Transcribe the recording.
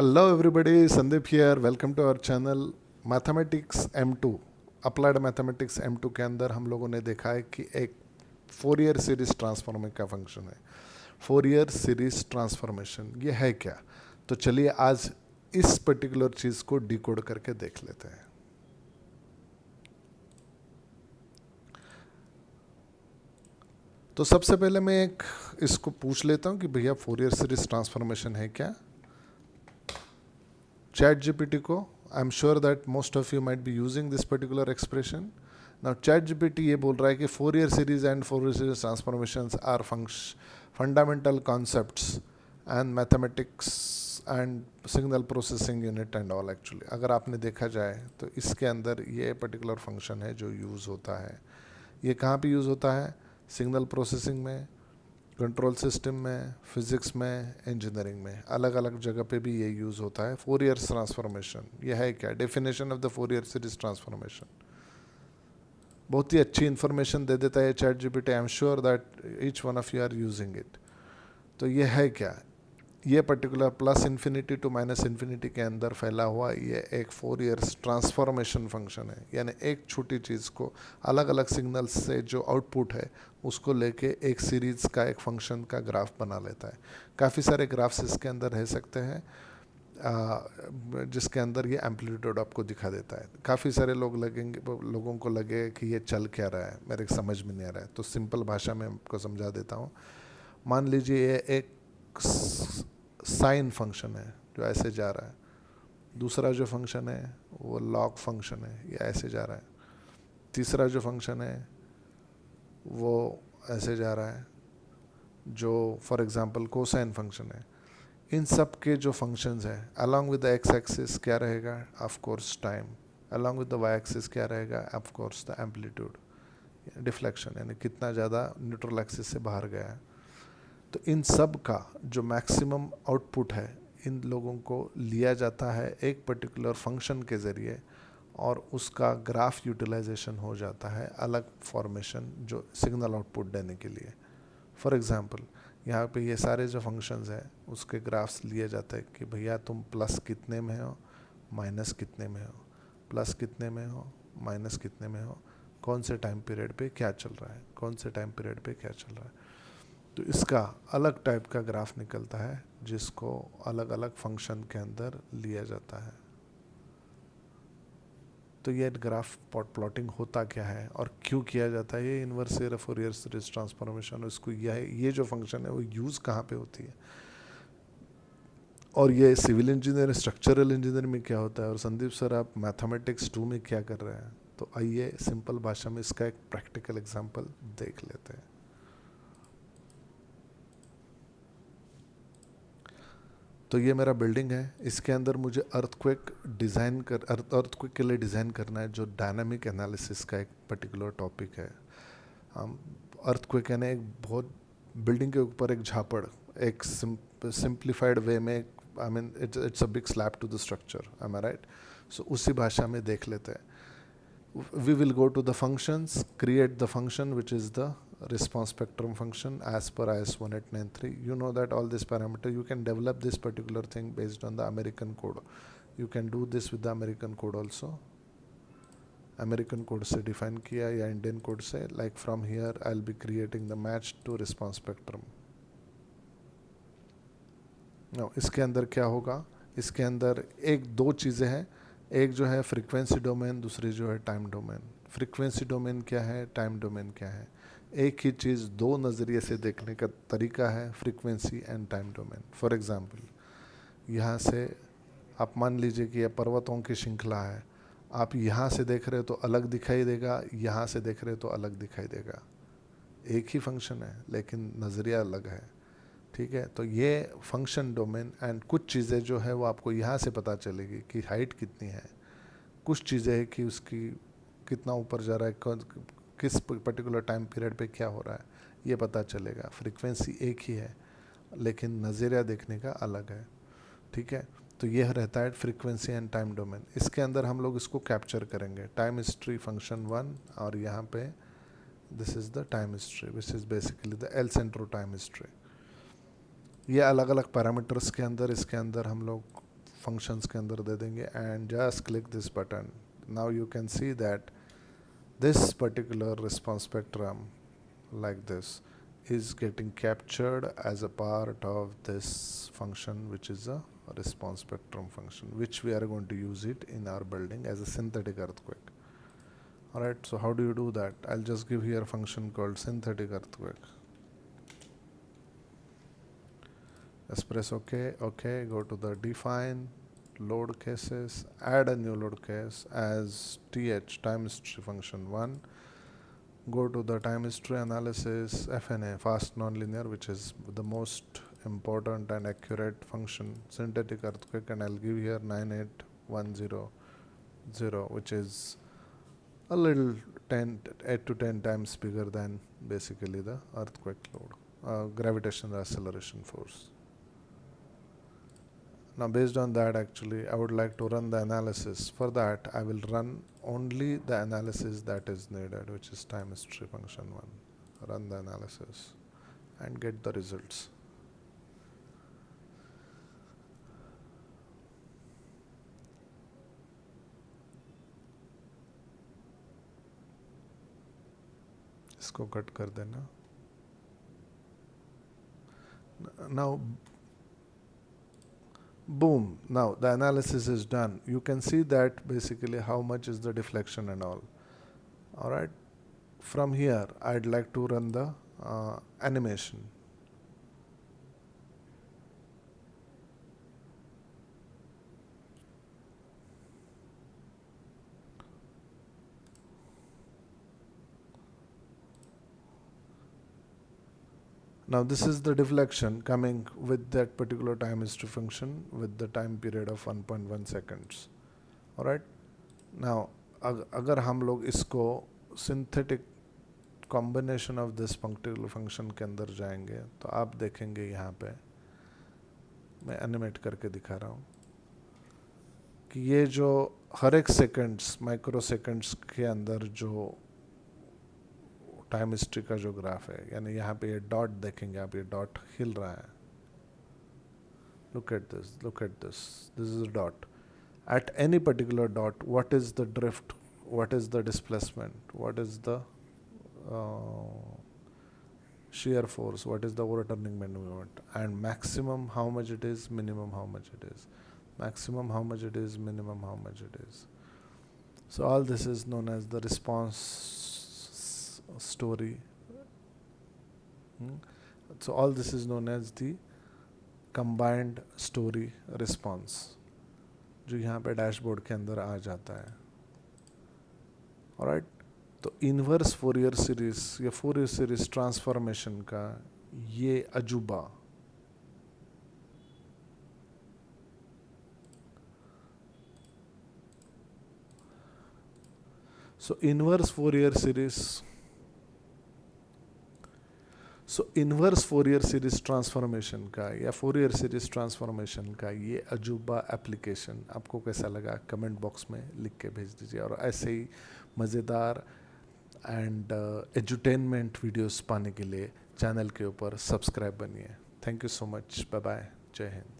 Hello everybody, Sandeep here. Welcome to our channel mathematics M2। Applied mathematics M2 के अंदर हम लोगों ने देखा है कि एक फोरियर सीरीज ट्रांसफॉर्म का फंक्शन है। फोरियर सीरीज ट्रांसफॉर्मेशन ये है क्या? तो चलिए आज इस पर्टिकुलर चीज़ को डिकोड करके देख लेते हैं। तो सबसे पहले मैं एक इसको पूछ लेता हूँ कि भैया फोरियर सीरीज ट्रांसफॉर्मेशन है क्या। चैट जीपीटी को, I am sure that most of you might be using this particular expression. Now ChatGPT ये बोल रहा है कि Fourier series and Fourier series transformations are fundamental concepts and mathematics and signal processing unit and all. Actually अगर आपने देखा जाए तो इसके अंदर ये पर्टिकुलर फंक्शन है जो यूज़ होता है। ये कहाँ पे यूज़ होता है? सिग्नल प्रोसेसिंग में, कंट्रोल सिस्टम में, फिजिक्स में, इंजीनियरिंग में, अलग अलग जगह पे भी ये यूज़ होता है। फोरियर ट्रांसफॉर्मेशन ये है क्या? Definition of the Fourier series transformation. बहुत ही अच्छी इन्फॉर्मेशन दे देता है ChatGPT. I am sure that each one of you are using it. तो ये है क्या? ये particular plus infinity to minus infinity के अंदर फैला हुआ ये एक फोरियर ट्रांसफॉर्मेशन फंक्शन है। यानी एक छोटी चीज़ को अलग अलग सिग्नल्स से जो आउटपुट है उसको लेके एक सीरीज का, एक फंक्शन का ग्राफ बना लेता है। काफ़ी सारे ग्राफ्स इसके अंदर रह सकते हैं जिसके अंदर ये एम्पलीट्यूड आपको दिखा देता है। काफ़ी सारे लोगों को लगे कि ये चल क्या रहा है, मेरे समझ में नहीं आ रहा है। तो सिंपल भाषा में आपको समझा देता हूँ। मान लीजिए ये एक साइन फंक्शन है जो ऐसे जा रहा है। दूसरा जो फंक्शन है वो लॉग फंक्शन है, ये ऐसे जा रहा है। तीसरा जो फंक्शन है वो ऐसे जा रहा है, जो फॉर एग्जांपल कोसाइन फंक्शन है। इन सब के जो फंक्शंस है along with the X axis क्या रहेगा? Of course time. Along with the Y axis क्या रहेगा? Of course the amplitude, deflection, यानी कितना ज़्यादा न्यूट्रल एक्सिस से बाहर गया है। तो इन सब का जो मैक्सिमम आउटपुट है इन लोगों को लिया जाता है एक पर्टिकुलर फंक्शन के ज़रिए, और उसका ग्राफ यूटिलाइजेशन हो जाता है अलग फॉर्मेशन जो सिग्नल आउटपुट देने के लिए। फॉर एग्जांपल यहाँ पे ये सारे जो फंक्शंस हैं उसके ग्राफ्स लिए जाते हैं कि भैया तुम प्लस कितने में हो, माइनस कितने में हो, प्लस कितने में हो, माइनस कितने में हो, कौन से टाइम पीरियड पे क्या चल रहा है, कौन से टाइम पीरियड पे क्या चल रहा है। तो इसका अलग टाइप का ग्राफ निकलता है जिसको अलग अलग फंक्शन के अंदर लिया जाता है। तो ये ग्राफ प्लॉटिंग होता क्या है और क्यों किया जाता है? ये इनवर्स फोरियर सीरीज ट्रांसफॉर्मेशन, उसको ये जो फंक्शन है वो यूज़ कहाँ पे होती है, और ये सिविल इंजीनियर, स्ट्रक्चरल इंजीनियर में क्या होता है, और संदीप सर आप मैथमेटिक्स 2 में क्या कर रहे हैं। तो आइए सिंपल भाषा में इसका एक प्रैक्टिकल एग्जांपल देख लेते हैं। तो ये मेरा बिल्डिंग है, इसके अंदर मुझे अर्थक्वेक के लिए डिज़ाइन करना है, जो डायनामिक एनालिसिस का एक पर्टिकुलर टॉपिक है। हम अर्थक्वेक यानी एक बहुत बिल्डिंग के ऊपर एक झापड़, एक सिंप्लीफाइड वे में, I mean it's a big slab to the structure, am I right? So उसी भाषा में देख लेते हैं। We will go to the functions, create the function which is the response spectrum function as per IS 1893. You know that all this parameter you can develop this particular thing based on the American code. You can do this with the American code also. American code से define किया या Indian code से, like from here I'll be creating the match to response spectrum. Now इसके अंदर क्या होगा? इसके अंदर एक दो चीज़ें हैं, एक जो है फ्रीक्वेंसी डोमेन, दूसरी जो है टाइम डोमेन। फ्रीक्वेंसी डोमेन क्या है, टाइम डोमेन क्या है? एक ही चीज़ दो नज़रिए से देखने का तरीका है, frequency and time domain. For example यहाँ से आप मान लीजिए कि यह पर्वतों की श्रृंखला है। आप यहाँ से देख रहे हो तो अलग दिखाई देगा, यहाँ से देख रहे हो तो अलग दिखाई देगा। एक ही फंक्शन है लेकिन नज़रिया अलग है। ठीक है, तो ये फंक्शन डोमेन एंड कुछ चीज़ें जो है वो आपको यहाँ से पता चलेगी कि हाइट कितनी है, कुछ चीज़ें है कि उसकी कितना ऊपर जा रहा है, किस पर्टिकुलर टाइम पीरियड पे क्या हो रहा है, ये पता चलेगा। फ्रीक्वेंसी एक ही है लेकिन नज़रिया देखने का अलग है। ठीक है, तो यह रहता है फ्रीक्वेंसी एंड टाइम डोमेन। इसके अंदर हम लोग इसको कैप्चर करेंगे, टाइम हिस्ट्री फंक्शन 1, और यहाँ पे this is the time history which is basically the El Centro time history. ये अलग अलग पैरामीटर्स के अंदर, इसके अंदर हम लोग फंक्शंस के अंदर दे देंगे and just click this button. Now you can see that this particular response spectrum like this is getting captured as a part of this function, which is a response spectrum function, which we are going to use it in our building as a synthetic earthquake. Alright, so how do you do that? I'll just give here a function called synthetic earthquake. Let's press OK, go to the define load cases, add a new load case as th time history function 1. Go to the time history analysis FNA fast nonlinear, which is the most important and accurate function synthetic earthquake, and I'll give here 98100, which is a little 8 to 10 times bigger than basically the earthquake load, gravitational acceleration force. Now based on that, actually I would like to run the analysis. For that I will run only the analysis that is needed, which is time history function 1. Run the analysis and get the results. इसको cut कर देना. Now boom, now the analysis is done. You can see that basically how much is the deflection and all. Alright, from here I'd like to run the animation. Now this is the deflection coming with that particular time history function with the time period of 1.1 seconds. Alright, now अगर हम लोग इसको synthetic combination of this particular function के अंदर जाएंगे तो आप देखेंगे यहाँ पे मैं एनिमेट करके दिखा रहा हूँ कि ये जो हर एक सेकंड्स माइक्रो सेकंड्स के अंदर जो टाइम हिस्ट्री का जो ग्राफ है, यानी यहाँ पे ये डॉट देखेंगे आप, ये डॉट हिल रहा है. Look at this, this is a dot. At any particular dot, what is the drift, what is the displacement, what is the shear force, what is the overturning moment, and maximum how much it is, minimum how much it is, maximum how much it is, minimum how much it is. So all this is known as the response story. So all this is known as the combined story response, जो यहाँ पे dashboard के अंदर आ जाता है. Alright, तो inverse Fourier series या Fourier series transformation का ये अजूबा इन्वर्स फोरियर सीरीज ट्रांसफॉर्मेशन का या फोरियर सीरीज ट्रांसफॉर्मेशन का ये अजूबा एप्लीकेशन आपको कैसा लगा कमेंट बॉक्स में लिख के भेज दीजिए. और ऐसे ही मज़ेदार एंड एजुटेनमेंट वीडियोस पाने के लिए चैनल के ऊपर सब्सक्राइब बनिए. Thank you so much. Bye bye. जय हिंद.